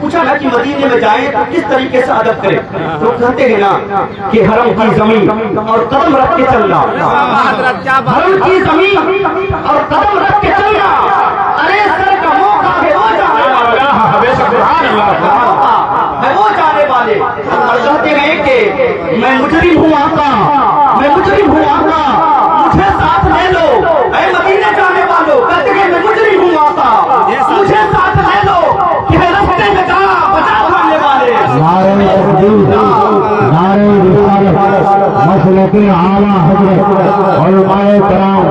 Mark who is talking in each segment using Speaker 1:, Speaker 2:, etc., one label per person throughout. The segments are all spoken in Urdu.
Speaker 1: پوچھا نا کہ مدینے میں جائیں تو کس طریقے سے ادب کریں، تو کہتے ہیں نا کہ حرم کی زمین اور قدم رکھ کے چلنا، حرم کی زمین اور قدم رکھ کے چلنا، ارے سر کا موقع ہے وہ جانے والے، اور کہتے ہیں کہ میں مجرم ہوں آقا، میں مجرم ہوں آقا، مجھے ساتھ لے لو، اے مدینے جانے والوں، کہتے ہیں میں مجرم ہوں آقا، مجھے ساتھ لے لو، کہ رستے میں جا بچا کھانے والے،
Speaker 2: نعرہ تکبیر، نعرہ رسالت، مسلک اعلیٰ حضرت علماء کرام،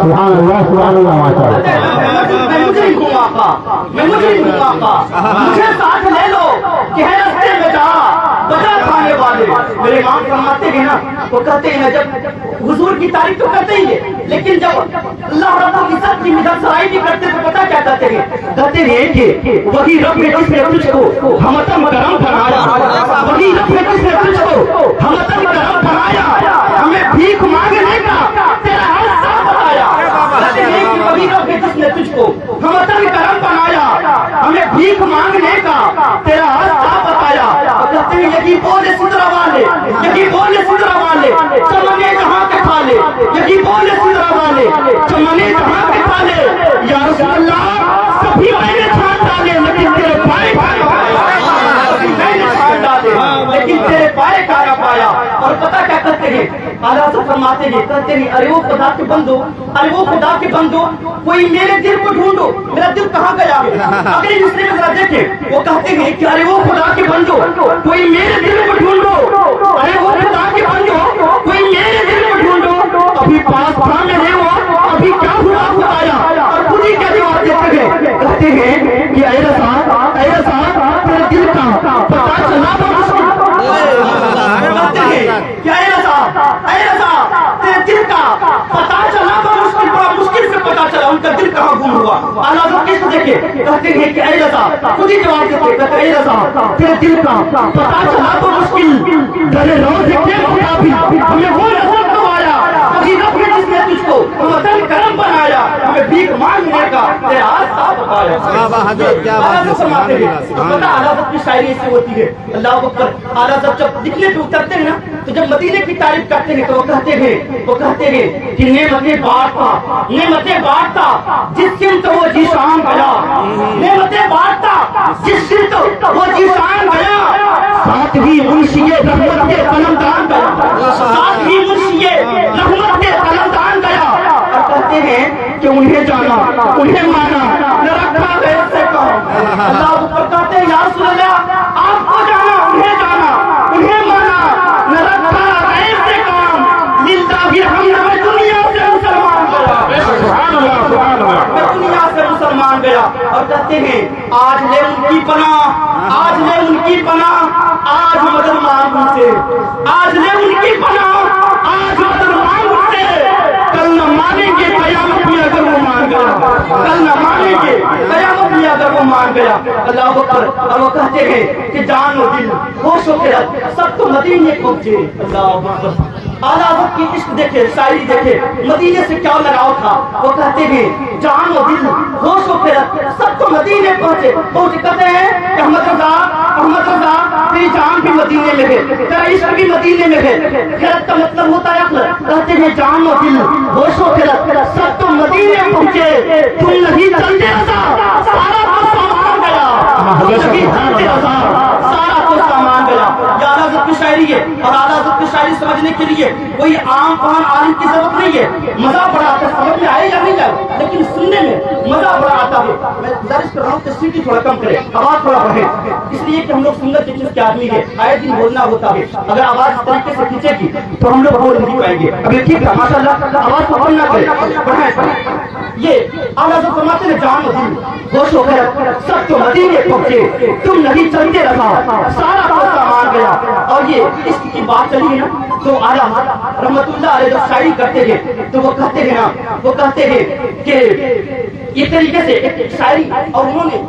Speaker 2: سبحان اللہ سبحان اللہ ماشاءاللہ،
Speaker 1: میں مجرم ہوں آقا، میں مجرم ہوں آقا، مجھے ساتھ لے لو، کہ رستے میں جا بچا کھانے والے۔ میرے امام فرماتے ہیں نا، وہ کہتے ہیں جب حضور کی تعریف تو کرتے ہی ہے، لیکن جب اللہ رب العزت کی مدد سرائی بھی کرتے تو پتہ کیا کہتے ہیں؟ کہتے ہیں کہ وہی رب نے جس نے تجھ کو ہمتم کرم بنایا، وہی رب نے جس نے تجھ کو ہمتم کرم بنایا، ہمیں بھیک مانگنے کا تیرا حصہ بتایا۔ کہتے ہیں کہ وہی رب نے جس نے تجھ کو ہمتم کرم بنایا، ہمیں بھیک مانگنے کا تیرا حصہ بتایا۔ کہتے ہیں یہی بولے سدرا والے، یہی بولے سدرا والے، چمنے جہاں کے کھالے، یہی بولے سدرا والے، چمنے جہاں کے کھالے، یا رسول اللہ سبھی میں نے چھان ڈالے لیکن تیرے پائے میں نے چھان ڈالے لیکن تیرے پائے کا نہ پایا۔ اور پتہ کیا کہتے ہیں؟ اعلیٰ حضرت فرماتے ہیں، کہتے ہیں ارے وہ خدا کے بندو، ارے وہ خدا کے بندو، کوئی میرے دل کو ڈھونڈو، میرا دل کہاں گیا؟ اگلے مصرے میں ذرا دیکھیں، وہ کہتے ہیں کہ ارے وہ خدا کے بندو، کوئی میرے دل کو ڈھونڈو، ارے وہ خدا کے بندو، کوئی میرے دل کو ڈھونڈو، ابھی پاس تھا میرے وہ، ابھی کیا ہوا خدایا؟ اور خود ہی کیا جواب دیتے ہیں؟ کہتے ہیں کہ اے رسا تیرے دل کا پتہ چلا تو مشکل، کہتے ہیں کہ اے رسا تیرے دل کا پتہ چلا تو مشکل، بڑا مشکل سے پتہ چلا ان کا دل کہاں گم ہوا۔ اعلیٰ حضرت کس کو دیکھے؟ کہتے ہیں کہ اے رسا، خود ہی جواب دیتے ہیں، کہتے ہیں اے رسا تیرے دل کا پتہ چلا تو مشکل، ڈرے روز کے مطابق ہمیں وہ نظر کب آیا، وہی رب نے جس نے تجھ کو وطن کرم بنایا، ہمیں بھیک مانگنے کا تیرا راستہ بتایا۔ اعلیٰ حضرت فرماتے ہیں، پتہ اعلیٰ حضرت کی شاعری ایسی ہوتی ہے، اللہ اکبر، اعلیٰ حضرت جب لکھنے پہ اترتے ہیں نا تو جب مدینے کی تعریف کرتے ہیں تو وہ کہتے ہیں کہ نعمتیں بانٹتا جس سمت وہ جیشان گیا، نعمتیں بانٹتا جس سمت وہ جیشان گیا، ساتھ ہی منشی رحمت کے قلمدان گیا، ساتھ ہی منشی رحمت کے قلمدان گیا۔ اور کہتے ہیں کہ انہیں جانا انہیں مانا نہ رکھا غیر سے کام، اللہ اوپر کہتے ہیں یا رسول اللہ آپ کو جانا انہیں مانا نہ رکھا غیر سے کام، ملتا بھی ہم میں دنیا سے مسلمان گیا،
Speaker 2: سبحان اللہ سبحان اللہ،
Speaker 1: میں دنیا سے مسلمان گیا۔ اور کہتے ہیں آج لے ان کی پناہ، آج لے ان کی پناہ، آج مدد مانگ ان سے، آج لے ان کی پناہ، آج مدد مانگ ان سے، کل نہ مانیں گے قیامت میں اگر وہ مان گیا، کل نہ مانیں گے قیامت میں اگر وہ مان گیا۔ اللہ اکبر۔ اور وہ کہتے ہیں کہ جان و دل ہوش و خرد سب تو مدینے پہنچے۔ اللہ اکبر۔ اعلیٰ حضرت کی عشق دیکھے، شاعری دیکھے، مدینے سے کیا لگاؤ تھا۔ وہ کہتے ہیں جان و دل ہوش و خرد سب تو مدینے پہنچے۔ کہتے ہیں کہ احمد رضا تیری جان بھی مدینے میں ہے، تیرا عشق بھی مدینے میں ہے، خرد کا مطلب ہوتا ہے عقل۔ کہتے ہیں جان و دل ہوش و خرد سب تو مدینے پہنچے، تم نہیں چلتے رضا سارا تو سامان گیا، تم نہیں چلتے رضا سارا تو سامان گیا۔ یہ اعلیٰ حضرت کی شاعری ہے، اور اعلیٰ حضرت کی شاعری سمجھنے کے لیے کوئی عام فہم عالم کی ضرورت نہیں ہے، مزہ بڑا آتا ہے، سمجھ میں آئے یا نہیں جائے لیکن سننے میں مزہ بڑا آتا ہے۔ میں گزارش کر رہا ہوں کہ سیٹی تھوڑا کم کرے، آواز تھوڑا بڑھے، اس لیے کہ ہم لوگ سنگر کے قسم کے آدمی ہیں، آئے دن بولنا ہوتا ہے، اگر آواز اس طریقے سے کھینچے گی تو ہم لوگ بول نہیں پائیں گے۔ ابھی ٹھیک ہے ماشاء اللہ، آواز کو بند نہ کرے، بڑھائیں۔ یہ اعلیٰ حضرت فرماتے ہیں جان و دل ہوش و خرد سب تو مدینے پہنچے، تم نہیں چلتے رہا سارا تو سامان گیا۔ اور یہ عشق کی بات چلی ہے نا تو اعلیٰ رحمت اللہ علیہ جب شاعری کرتے ہیں تو وہ کہتے ہیں نا، وہ کہتے ہیں کہ یہ طریقے سے ایک شاعری، اور انہوں نے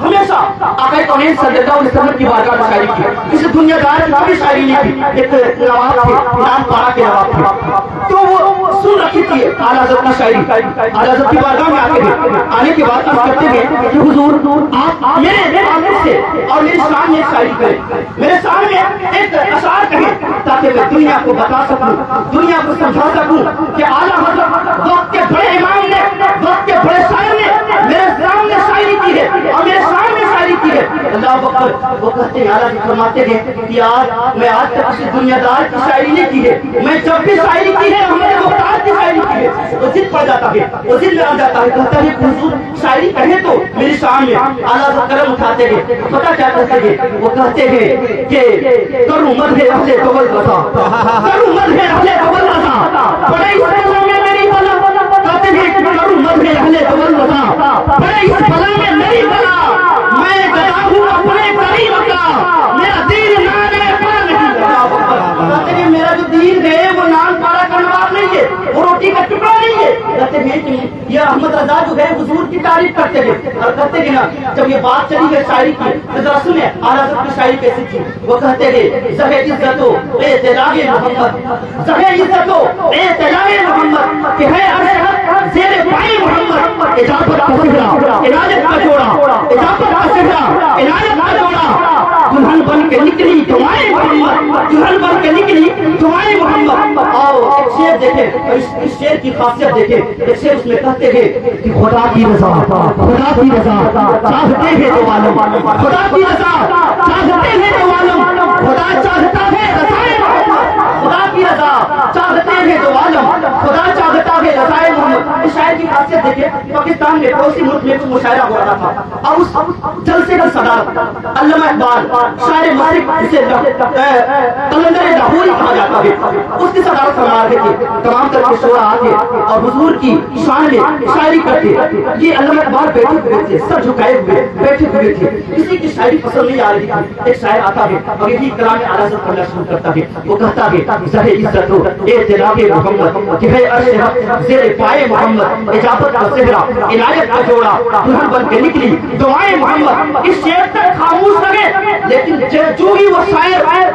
Speaker 1: ہمیشہ آقا کونین صلی اللہ علیہ وسلم کی بارگاہ میں شاعری کی، کسی دنیا دار نے کبھی شاعری نہیں کی۔ ایک نواب تھے، نام پارا کے نواب تھے، تو وہ سن رکھی تھی اعلیٰ حضرت کی شاعری. اعلیٰ حضرت کی بارگاہ میں آنے کے بعد عرض کرتے ہیں کہ حضور آپ میرے آمد سے اور میرے سامنے ایک شاعری کریں, میرے سامنے ایک اشعار کہیں, تاکہ میں دنیا کو بتا سکوں, دنیا کو سمجھا سکوں کہ اعلیٰ حضرت وقت کے بڑے امام نے, وقت کے بڑے شاعر نے میرے سامنے شاعری کی ہے اور میرے سامنے شاعری کی ہے. اللہ اکبر. وہ کہتے ہیں اعلیٰ جی فرماتے ہیں کہ میں آج تک کسی دنیا دار کی شاعری نہیں کی ہے, میں جب بھی شاعری کی ہے ہمارے مختار کی شاعری کی ہے. وہ ضد پڑ جاتا ہے, وہ ضد میں آ جاتا ہے, کہتا ہے حضور شاعری کہیں تو میری شان میں. اعلیٰ حضرت قلم اٹھاتے ہیں, پتہ کیا کہتے ہیں, وہ کہتے ہیں کہ کروں مدح اہل قبل رضا, کروں مدح اہل قبل رضا, بڑے اس بلا میں میری بلا, کہتے ہیں کروں مدح اہل قبل رضا, بڑے اس بلا میں میری بلا, میں گدا ہوں اپنے کریم کا, میرا دین نانے پر نہیں. کہتے ہیں میرا جو دین ہے وہ نان پارا کا نواب نہیں ہے, وہ روٹی کا ٹکڑا نہیں ہے. کہتے ہیں کہ یہ احمد رضا جو ہے حضور کی تعریف کرتے ہیں اور کہتے ہیں نا جب یہ بات چلی ہے شاعری کی تو ذرا سنیں اعلیٰ حضرت کی شاعری کیسی تھی. وہ کہتے ہیں زہے عزت و اعتلاء محمد, زہے عزت و اعتلاء محمد کہ ہے عرش زیر پائے محمد, اجابت کا سہرا عنایت کا جوڑا, اجابت کا سہرا عنایت کا جوڑا, دلہن بن کے نکلی دعائیں محمد, دلہن بن کے نکلی دعائیں محمد. آؤ ایک شعر دیکھیں, اس شعر کی خاصیت دیکھیں. ایک شعر اس میں کہتے ہیں کہ خدا کی رضا, خدا کی رضا چاہتے ہیں جو عالم, خدا کی رضا چاہتے ہیں جو عالم, خدا چاہتا ہے رضائے محمد, خدا کی رضا چاہتے ہیں جو عالم, خدا چاہتا ہے رضائے محمد. اس شاعر کی خاصیت دیکھیں, پاکستان میں پڑوسی ملک میں کچھ مشاعرہ ہو رہا تھا اور اس جلسے کی صدارت علامہ اقبال شاعر مشرق جسے قلندر لاہوری کہا جاتا ہے, اس کی صدارت فرما رہے تھے. تمام طرح کے شعراء آتے اور حضور کی شان میں شاعری کرتے. یہ علامہ اقبال بیٹھے ہوئے تھے, سر جھکائے ہوئے بیٹھے ہوئے تھے, کسی کی شاعری پسند نہیں آ رہی تھی. ایک شاعر آتا ہے اور یہی کلام اعلیٰ حضرت پڑھنا شروع کرتا ہے. وہ کہتا ہے زہے عزت و اعتلاء محمد کہ ہے عرش زیر پائے محمد, اجابت کا سہرا عنایت کا جوڑا, دلہن بن کے نکلی دعائیں محمد. اس شعر تک خاموش لگے لیکن جو ہی وہ شاعر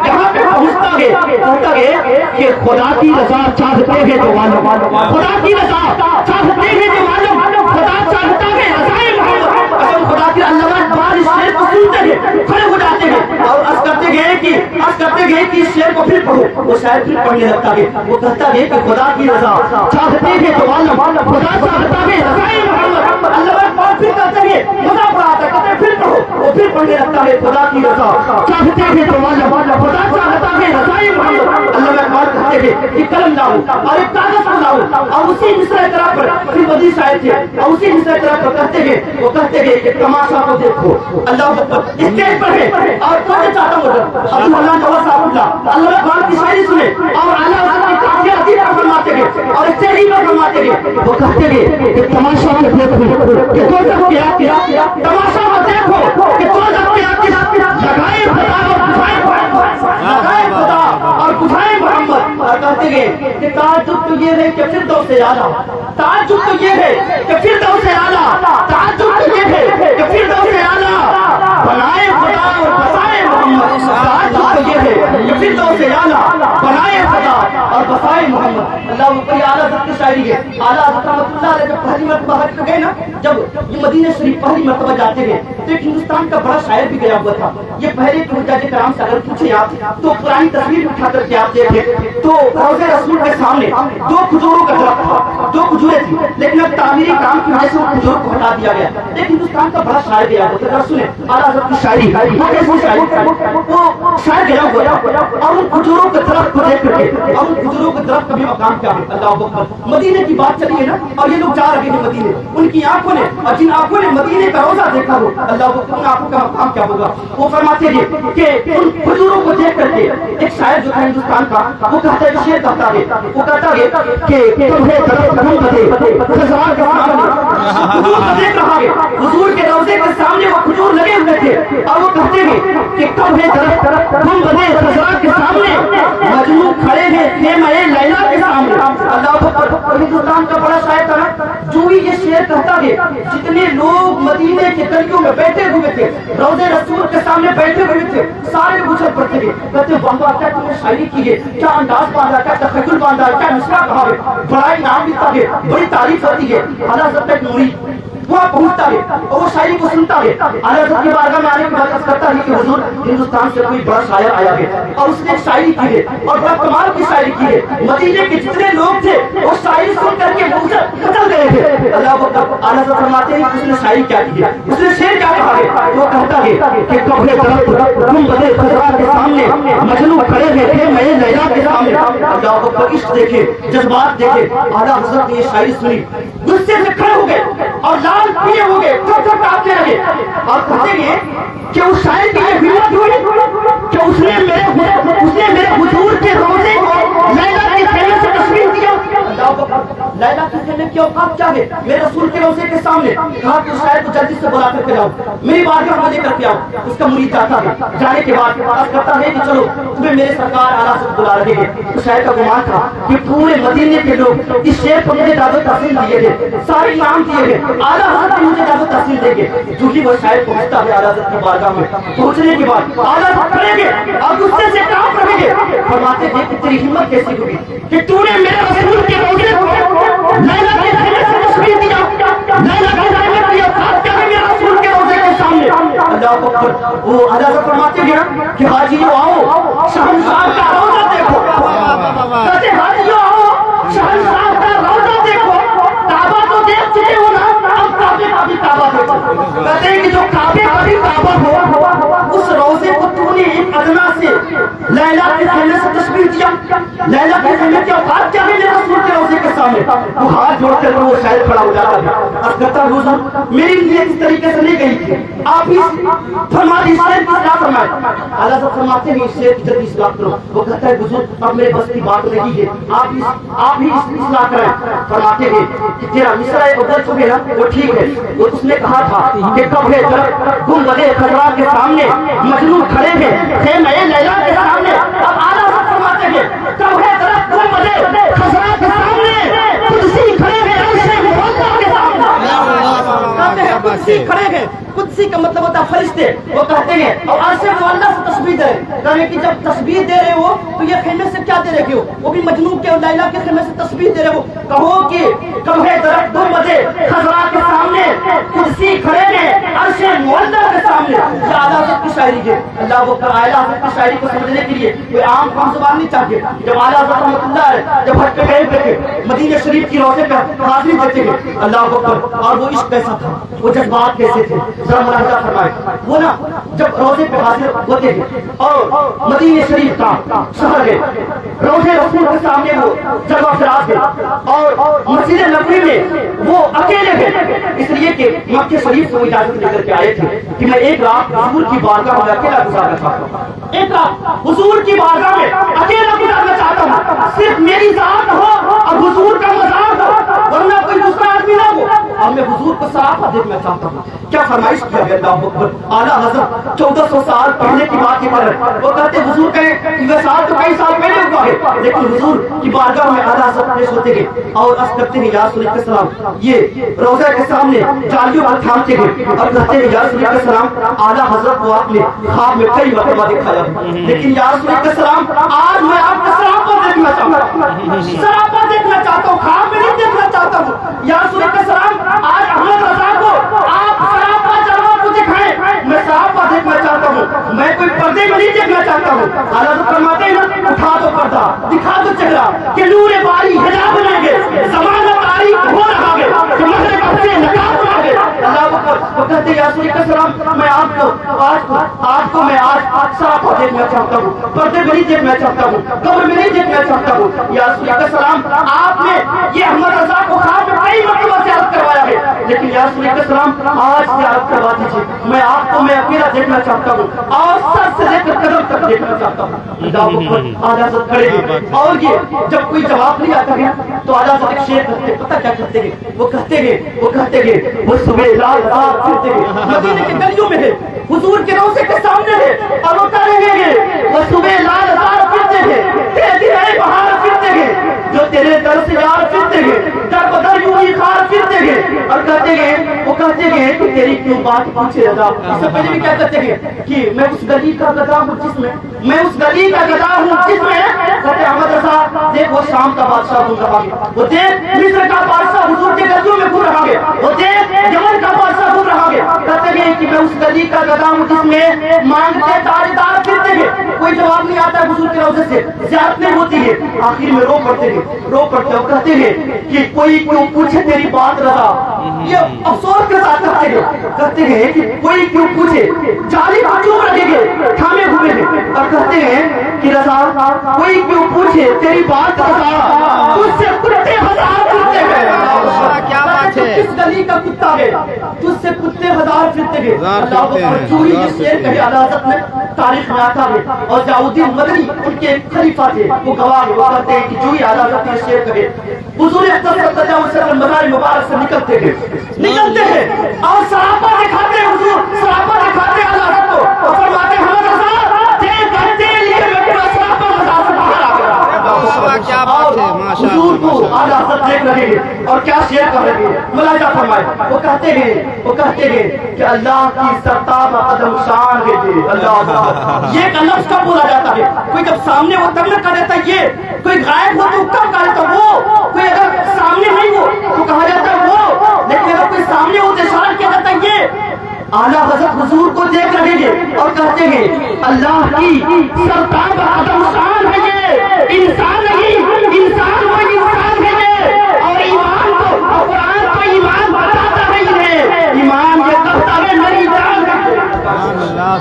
Speaker 1: یہاں پہ پہنچتا ہے کہتا ہے کہ خدا کی رضا چاہتے ہیں جو عالم, خدا کی رضا چاہتے ہیں جو عالم, خدا چاہتا ہے رضائے محمد. قسم خدا کی علامہ اقبال اس شعر کو سنتے ہیں, کھڑے ہو جاتے ہیں اور عرض کرتے گئے کہ اس شعر کو پھر پڑھو. وہ شاعر پھر پڑھنے لگتا ہے. وہ کہتا ہے کہ خدا کی رضا چاہتے ہیں جو عالم, خدا چاہتا ہے رضائے محمد. علامہ اقبال پھر کہتے ہیں خدا پڑھاتا ہے, کہتے ہیں پھر پڑھو. وہ پھر پڑھنے لگتا ہے خدا کی رضا چاہتے ہیں جو عالم, خدا چاہتا ہے رضائے محمد. علامہ اقبال کہتے ہیں کہ قلم لاؤ اور ایک کاغذ پر لاؤ اور اسی مصرع طرح پر پھر بدی شاعر تھے اور اسی مصرع طرح پر کہتے ہیں, وہ کہتے ہیں کہ تماشا کو دیکھو. اللہ اکبر. اسٹیج پر ہے اور کہنا چاہتا ہوں عبد اللہ جواد صاحب اللہ علامہ اقبال کی شاعری سنے اور اعلیٰ حضرت کی کافیہ عظیم پر فرماتے ہیں اور اسٹیج پر فرماتے ہیں. وہ کہتے ہیں کہ تماشا کو دیکھو کہ تو جب کیا تماشا کو دیکھو کہ تو جب کیا لگائے خدا اور لگائے خدا اور بجھائے محمد. اور کہتے ہیں کہ تعجب تو یہ ہے کہ فردوس سے اعلیٰ, تعجب تو یہ ہے کہ فردوس سے اعلیٰ, تعجب تو یہ ہے کہ فردوس سے اعلیٰ بنائے خدا اور بسائے محمد. تعجب تو یہ ہے کہ فردوس سے اعلیٰ بنائے خدا اور بسائے محمد. اللہ اوپر اعلیٰ حضرت کی شاعری ہے. اعلیٰ حضرت رحمۃ اللہ علیہ جب پہلی مرتبہ حج کو گئے نا, جب یہ مدینہ شریف پہلی مرتبہ جاتے ہیں تو ایک ہندوستان کا بڑا شاعر بھی گیا ہوا تھا. یہ پہلے کہ حجاج کرام سے اگر پوچھے آپ تو پرانی تصویر اٹھا کر کے آپ دیکھیں تو روضہ رسول کے سامنے دو کھجوروں کا درخت تھا, دو کھجوریں تھی, لیکن اب تعمیری کام کی وجہ سے وہ کھجور کو ہٹا دیا گیا. ایک ہندوستان کا بڑا شاعر گیا ہوا تھا. سنیں اعلیٰ حضرت کی شاعری, وہ کیسی شاعری, وہ شاعر گیا ہوا تھا اور ان کھجوروں کے درخت کو دیکھ کر کے اور ان کھجوروں کے درخت کا بھی مقام کیا ہے. اللہ اکبر. مدینے کی بات چلی ہے نا اور یہ لوگ جا رہے ہیں مدینے, ان کی آنکھوں نے اور جن آنکھوں نے مدینے کا روضہ دیکھا ہو اللہ اکبر ان آنکھوں کا مقام کیا ہوگا. وہ فرماتے ہیں کہ ان کھجوروں کو دیکھ کر کے ایک شاعر جو تھا ہندوستان کا وہ کہتا ہے, شعر کہتا ہے, وہ کہتا ہے کہ تمہیں درخت خزان کے سامنے حضور کو دیکھ رہا ہے, حضور کے روضے کے سامنے وہ کھجور لگے ہوئے تھے اور وہ کہتے ہیں کہ تمہیں درخت خزان کے سامنے مجنون کھڑے ہیں خیمہ لیلا کے سامنے. اللہ اکبر. ہندوستان کا بڑا شاعر تھا نا, جو ہی یہ شعر کہتا ہے جتنے لوگ مدینے کے گلیوں میں بیٹھے ہوئے تھے, روضے رسول کے سامنے بیٹھے ہوئے تھے, سارے اچھل پڑتے گئے کہتے واہ کیا تم نے شاعری کی ہے, کیا انداز باندھا, کیا تخیل باندھا, کیا مصرع کہا ہے, بڑا انعام ملتا ہے, بڑی تعریف ہوتی ہے. اعلیٰ حضرت ایک نوری وہاں پہنچتا ہے اور وہ شاعری کو سنتا ہے. اعلیٰ حضرت کی بارگاہ میں آنے کے بعد عرض کرتا ہے کہ حضور ہندوستان سے کوئی بڑا شاعر آیا ہے اور اس نے ایک شاعری کی ہے اور بڑا کمال کی شاعری کی ہے. مدینے کے جتنے لوگ تھے وہ شاعری سن کر کے بدل گئے تھے. اللہ اکبر. اعلیٰ حضرت فرماتے ہیں کہ اس نے شاعری کیا کی ہے, اس نے شعر کیا کہا ہے. وہ کہتا ہے کہ قبر درخت گنبد خضرا کے سامنے مجنوں کھڑے ہوئے تھے میں لیلا کے سامنے. اللہ اکبر. عشق دیکھے, جذبات دیکھے. اعلیٰ حضرت نے یہ شاعری سنی, غصے سے کھڑے ہو گئے اور لال پیے ہو گئے, تھر تھر کانپنے لگے اور کہتے ہیں کہ اس شاعر کی یہ ہمت ہوئی کہ اس نے میرے حضور کے روزے کو لیلا کے خیمے سے تشبیہ دیا. لیلا کے خیمے کی اوقات کیا ہے, میرے رسول کے روزے کے سامنے. کہا کہ اس شاعر کو جلدی سے بلا کر کے لاؤ, میری بارگاہ میں لے کر کے آؤ. اس کا مرید جاتا ہے, جانے کے بعد عرض کرتا ہے کہ چلو تمہیں میرے سرکار اعلیٰ حضرت بلا رہے ہیں. اس شاعر کا گمان تھا کہ پورے مدینے کے لوگ اس شعر کو مجھے داد و تحسین دیے گئے, سارے انعام دیے گئے, اعلیٰ حضرت بھی مجھے داد و تحسین دیں گے. جو ہی وہ شاعر پہنچتا ہے اعلیٰ حضرت کی بارگاہ میں, پہنچنے کے بعد اعلیٰ حضرت کریں گے اور غصے سے کام کریں گے. فرماتے ہیں کہ تیری ہمت کیسی ہوئی کہ تو نے میرے رسول کے روزے کو لیلا کے خیمے سے تشبیہ دیا. لیلا کے خیمے کی اوقات کیا ہے میرے رسول کے روزے کے سامنے. اللہ اکبر. وہ اعلیٰ حضرت فرماتے ہیں کہ حاجیوں آؤ شہنشاہ کا روزہ دیکھو. کہتے حاجیوں آؤ شہنشاہ کا روزہ دیکھو. کعبہ تو دیکھ چکے ہو نا, اب کعبے کا بھی کعبہ دیکھو. کہتے ہیں کہ جو کعبے کا بھی کعبہ ہو اس روزے کو تو نے ایک ادنا سے لیلا کے خیمے سے تشبیہ دیا. لیلا کے خیمے کی اوقات کیا ہے میرے رسول کے روزے کے سامنے. وہ ہاتھ جوڑ کر وہ شاعر کھڑا ہو جاتا ہے, عرض کرتا ہے حضور میری نیت اس طریقے سے نہیں گئی تھی, آپ ہی فرما دی اس شعر کی اصلاح فرمائے. اعلیٰ حضرت فرماتے ہیں اس شعر کی جلدی اصلاح کرو. وہ کہتا ہے حضور اب میرے بس کی بات نہیں ہے, آپ ہی اس کی اصلاح کریں. فرماتے ہیں کہ تیرا مصرع اول جو ہے نا وہ ٹھیک ہے. وہ اس نے کہا تھا کہ کب ہے درخت گنبد خضرا کے سامنے مجنون کھڑے ہیں خیمہ لیلا کے سامنے. اب اعلیٰ حضرت فرماتے ہیں کب ہے درخت گنبد خضرا کے سامنے قدسی کھڑے ہیں عرش معظم کے سامنے. کہتے ہیں قدسی کھڑے ہیں, قدسی کا مطلب ہوتا ہے فرشتے. وہ کہتے ہیں اور عرش معظم سے تسبیح دے, کہتے کہ جب تسبیح دے رہے ہو تو یہ خیمے سے کیا دے رہے ہو, وہ بھی مجنون کے اور لیلا کے خیمے سے تسبیح دے رہے ہو. کہو کہ کب ہے درخت گنبد خضرا کے سامنے قدسی کھڑے ہیں عرش معظم کے سامنے. یہ اعلیٰ حضرت کی شاعری ہے. اللہ وہ اعلیٰ حضرت کی شاعری کو سمجھنے کے لیے کوئی عام قوم زبان نہیں چاہیے. جب اعلیٰ حضرت رحمۃ اللہ علیہ جب حج پہ گئے تھے مدینہ شریف کی روزے پہ حاضری دیتے ہیں, اللہ اکبر. اور وہ عشق کیسا تھا, وہ جذبات کیسے تھے, ذرا ملاحظہ فرمائے. وہ نا جب روزے پہ حاضر ہوتے ہیں اور مدینہ شریف کا شہر ہے, روزے رسول کے سامنے وہ جلوہ فراز ہے اور مسجد نبوی میں وہ اکیلے ہیں, اس لیے کہ مکہ شریف سے وہ اجازت لے کر کے آئے تھے کہ میں ایک رات حضور کی بارگاہ میں اکیلا گزارنا چاہتا ہوں. ایک رات حضور کی بارگاہ میں اکیلا گزارنا چاہتا ہوں, صرف میری ذات ہو اور حضور کا مزار ہو, ورنہ کوئی دوسرا آدمی نہ ہو, اور میں حضور کو صراحت دیکھنا چاہتا ہوں. کیا فرمائش کیا ہے اللہ اکبر. اعلیٰ حضرت 1400 سال پہلے کی بات کر رہے ہیں. وہ کہتے حضور کہیں وصال تو کئی سال پہلے ہوا ہے, لیکن حضور کی بارگاہ میں اعلیٰ حضرت پیش ہوتے گئے اور عرض کرتے ہیں یا رسول اللہ کے سلام, یہ روزہ کے سامنے جالیوں پر تھامتے گئے اور کہتے ہیں یا رسول اللہ کے سلام اعلیٰ حضرت کو آپ نے خواب میں کئی مرتبہ دکھایا, لیکن یا رسول اللہ کے سلام آج میں آپ کے سراپا دیکھنا چاہتا ہوں, سراپا دیکھنا چاہتا ہوں, خواب میں نہیں دیکھنا چاہتا ہوں. یا رسول اللہ کے سلام آج احمد رضا کو آپ سراپا جلوہ کو دکھائیں, میں سراپا دیکھنا چاہتا ہوں, میں کوئی پردے میں نہیں دیکھنا چاہتا ہوں. اعلیٰ حضرت فرماتے ہیں نا اٹھا دو پردہ, دکھا دو چہرہ کہ نور باری حجاب بنیں گے, زمانہ تاریخ ہو رہا ہے کہ مغرب سے نقاب بنا گے. اللہ اکبر. وہ کہتے ہیں یا رسول اللہ کے سلام میں آپ کو میں آج سراپا دیکھنا چاہتا ہوں, پردے میں نہیں دیکھنا چاہتا ہوں, قبر میں نہیں دیکھنا چاہتا ہوں. یا رسول اللہ کے سلام آپ نے یہ احمد رضا کو خواب میں کئی مرتبہ زیارت کروایا ہے, لیکن یا رسول اللہ کے سلام آج زیارت کروا دیجیے, میں آپ کو میں اکیلا دیکھنا چاہتا ہوں اور سر سے لے کر قدم تک دیکھنا چاہتا ہوں. اعلیٰ حضرت کھڑے ہیں اور یہ جب کوئی جواب نہیں آتا ہے تو اعلیٰ حضرت ایک شعر کرتے, پتہ کیا کرتے ہیں, وہ کہتے ہیں وہ صبح لال رات پھرتے ہیں مدینے کے گلیوں میں ہے, حضور کے روزے کے سامنے ہے اور وہ کہیں گے وہ صبح لال رات پھرتے ہیں, تیزی ہے بہار پھرتے ہیں, جو تیرے در سے یار پھرتے ہیں, در بدر یوں ہی خار پھرتے ہیں, اور کہتے ہیں وہ کہتے ہیں کہ تیری کیوں بات پوچھے رضا. اس سے پہلے بھی کیا کہتے ہیں کہ میں اس گلی کا گدا ہوں جس میں کہتے احمد رضا دیکھ وہ شام کا بادشاہ گھوم رہا ہے, وہ دیکھ مصر کا بادشاہ حضور کے گلیوں میں گھوم رہا ہے, وہ دیکھ یمن کا بادشاہ گھوم رہا ہے. کہتے ہیں کہ میں اس گلی کا گدا ہوں جس میں مانگتے تاجدار پھرتے ہیں, کوئی جواب نہیں آتا حضور کے روضے سے, زیارت نہیں ہوتی ہے, آخر میں رو پڑتے اور کہتے ہیں کہ کوئی کیوں پوچھے تیری بات رضا. یہ افسوس کے ساتھ کہتے ہیں کہ کوئی کیوں پوچھے جالی چوب رکھے گے تھامے ہوئے ہیں, اور کہتے ہیں کہ رضا کوئی کیوں پوچھے تیری بات رضا تجھ سے کتے ہزار پھرتے ہیں.
Speaker 3: کیا بات ہے,
Speaker 1: کس گلی کا کتا ہے تجھ سے کتے ہزار پھرتے ہیں. اللہ چوری کے شعر کہے اعلیٰ حضرت میں تاریخ میں آتا ہے, اور جاؤدین مدنی ان کے خلیفہ تھے, وہ گواہ ہے, وہ کہتے ہیں کہ جو ہی اعلیٰ حضرت یہ شعر کہے حضور اکرم صلی اللہ علیہ وسلم مزار مبارک سے نکلتے ہیں اور سراپا دکھاتے ہیں, حضور سراپا دکھاتے ہیں اعلیٰ حضرت کو, اور فرماتے ہیں ہمیں رضا تیرے لیے میں پورا سراپا مزار سے باہر آ گیا.
Speaker 3: کیا بات ہے, ماشاء
Speaker 1: حضور
Speaker 3: اللہ.
Speaker 1: کو اعلیٰ حضرت دیکھ رہے ہیں اور کیا شعر کر رہے ہیں, ملاحظہ فرمائے. وہ کہتے ہیں کہ اللہ کی سرتاب قدم شان ہے دے. اللہ یہ ایک لفظ کب بولا جاتا ہے, کوئی جب سامنے ہو تب نہ کہا جاتا ہے یہ, کوئی غائب ہو تو کب کہا جاتا ہے وہ, کوئی اگر سامنے نہیں ہو تو کہا جاتا ہے وہ, لیکن اگر کوئی سامنے ہو تو اشارہ کیا جاتا ہے یہ. اعلیٰ حضرت حضور کو دیکھ رہے ہیں اور کہتے ہیں اللہ کی سرتاب قدم شان ہے یہ, انسان نہیں, انسان وہ انسان ہے یہ, اور ایمان کو قرآن کو ایمان بتاتا نہیں ہے, ایمان یہ کہتا ہے میری جان ہے.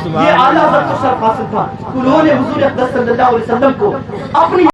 Speaker 1: یہ اعلیٰ حضرت کو شرف حاصل تھا, انہوں نے حضور اقدس صلی اللہ علیہ وسلم کو اپنی